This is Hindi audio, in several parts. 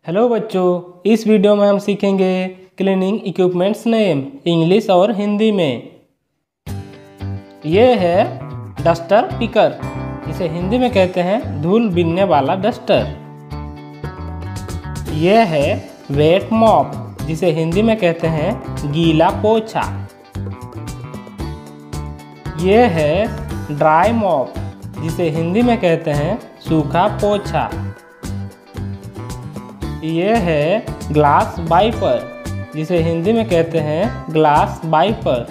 हेलो बच्चों, इस वीडियो में हम सीखेंगे क्लीनिंग इक्विपमेंट्स नेम इंग्लिश और हिंदी में। ये है डस्टर पिकर, जिसे हिंदी में कहते हैं धूल बीनने वाला डस्टर। ये है वेट मॉप, जिसे हिंदी में कहते हैं गीला पोछा। ये है ड्राई मॉप, जिसे हिंदी में कहते हैं सूखा पोछा। ये है ग्लास वाइपर, जिसे हिंदी में कहते हैं ग्लास वाइपर।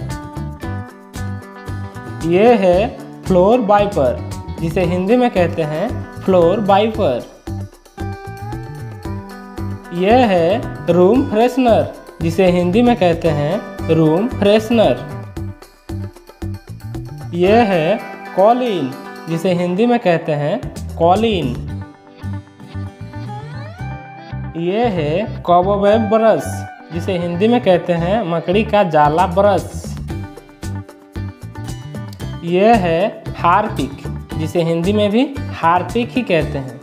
ये है फ्लोर वाइपर, जिसे हिंदी में कहते हैं फ्लोर वाइपर। ये है रूम फ्रेशनर, जिसे हिंदी में कहते हैं रूम फ्रेशनर। ये है कॉलिन, जिसे हिंदी में कहते हैं कॉलिन। ये है कॉबवेब ब्रश, जिसे हिंदी में कहते हैं मकड़ी का जाला ब्रश। ये है हार्पिक, जिसे हिंदी में भी हार्पिक ही कहते हैं।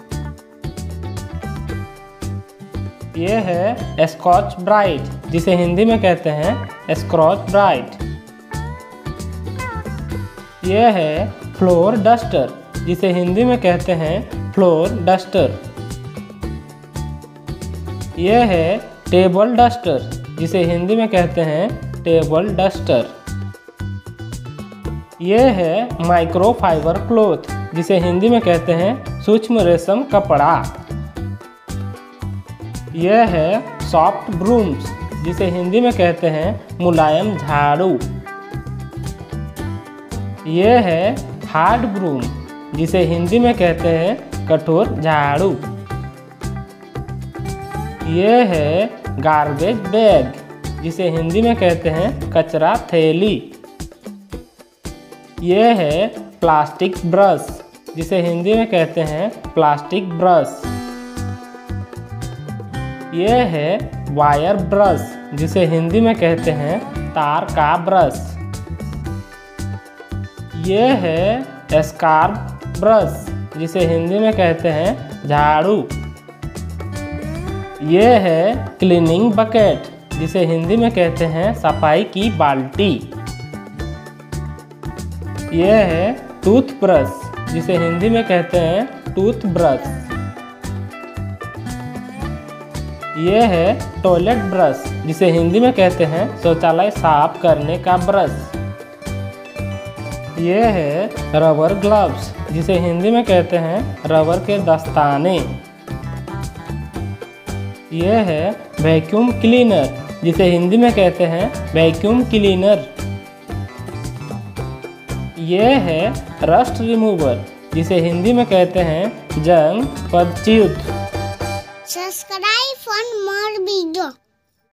ये है स्कॉच ब्राइट, जिसे हिंदी में कहते हैं स्कॉच ब्राइट। ये है फ्लोर डस्टर, जिसे हिंदी में कहते हैं फ्लोर डस्टर। यह है टेबल डस्टर, जिसे हिंदी में कहते हैं टेबल डस्टर। यह है माइक्रोफाइबर क्लॉथ, जिसे हिंदी में कहते हैं सूक्ष्म रेशम कपड़ा। यह है सॉफ्ट ब्रूम्स, जिसे हिंदी में कहते हैं मुलायम झाड़ू। यह है हार्ड ब्रूम, जिसे हिंदी में कहते हैं कठोर झाड़ू। ये है गार्बेज बैग, जिसे हिंदी में कहते हैं कचरा थैली। ये है प्लास्टिक ब्रश, जिसे हिंदी में कहते हैं प्लास्टिक ब्रश। ये है वायर ब्रश, जिसे हिंदी में कहते हैं तार का ब्रश। ये है स्कार्फ ब्रश, जिसे हिंदी में कहते हैं झाड़ू। ये है क्लीनिंग बकेट, जिसे हिंदी में कहते हैं सफाई की बाल्टी। ये है टूथब्रश, जिसे हिंदी में कहते हैं टूथब्रश। ये है टॉयलेट ब्रश, जिसे हिंदी में कहते हैं शौचालय साफ करने का ब्रश। ये है रबर ग्लव्स, जिसे हिंदी में कहते हैं रबर के दस्ताने। ये है वैक्यूम क्लीनर, जिसे हिंदी में कहते हैं वैक्यूम क्लीनर। ये है रस्ट रिमूवर, जिसे हिंदी में कहते हैं जंग पदच्युत। Subscribe for more videos.